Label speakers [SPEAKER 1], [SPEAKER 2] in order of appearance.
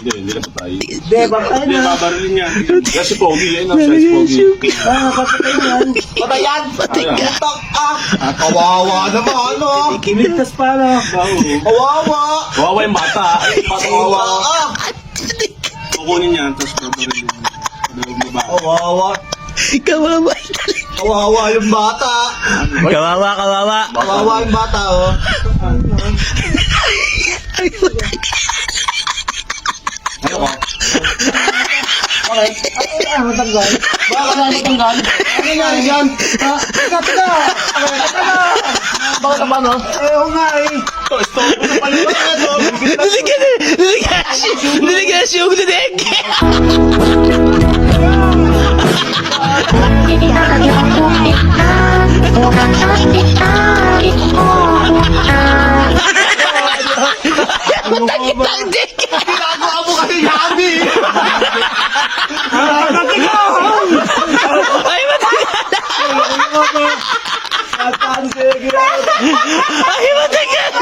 [SPEAKER 1] Hindi na patay.
[SPEAKER 2] Hindi, bakit
[SPEAKER 1] Hindi,
[SPEAKER 2] na?
[SPEAKER 1] babarilin yan. Yan si Pogi, yan ang size Pogi.
[SPEAKER 2] Patay yan.
[SPEAKER 3] Patay yan!
[SPEAKER 1] Patay yan.
[SPEAKER 3] Putak kawawa naman, no?
[SPEAKER 2] Kinigtas pa, no?
[SPEAKER 3] Kawawa!
[SPEAKER 1] Kawawa yung bata. Ay, yung bata
[SPEAKER 3] Kawawa
[SPEAKER 1] kawawa.
[SPEAKER 3] ka!
[SPEAKER 1] Kukunin yan, tapos babarilin yan. Padalog na ba?
[SPEAKER 3] Kawawa!
[SPEAKER 4] Kawawa.
[SPEAKER 3] Kawawa yung bata!
[SPEAKER 4] Kawawa, kawawa.
[SPEAKER 3] Kawawa yung bata, oh.
[SPEAKER 1] Ayoko.
[SPEAKER 2] Okay. Matanggal. Bakit na matanggal? Ano nangyari dyan? Ha? Teka! Bakit na paano? Oo nga eh.
[SPEAKER 1] Stop mo na pala ito.
[SPEAKER 4] Niligas yung dinig.
[SPEAKER 3] Ginagawa mo kasi yabi!
[SPEAKER 4] Ay, matagal. Ay, matagal.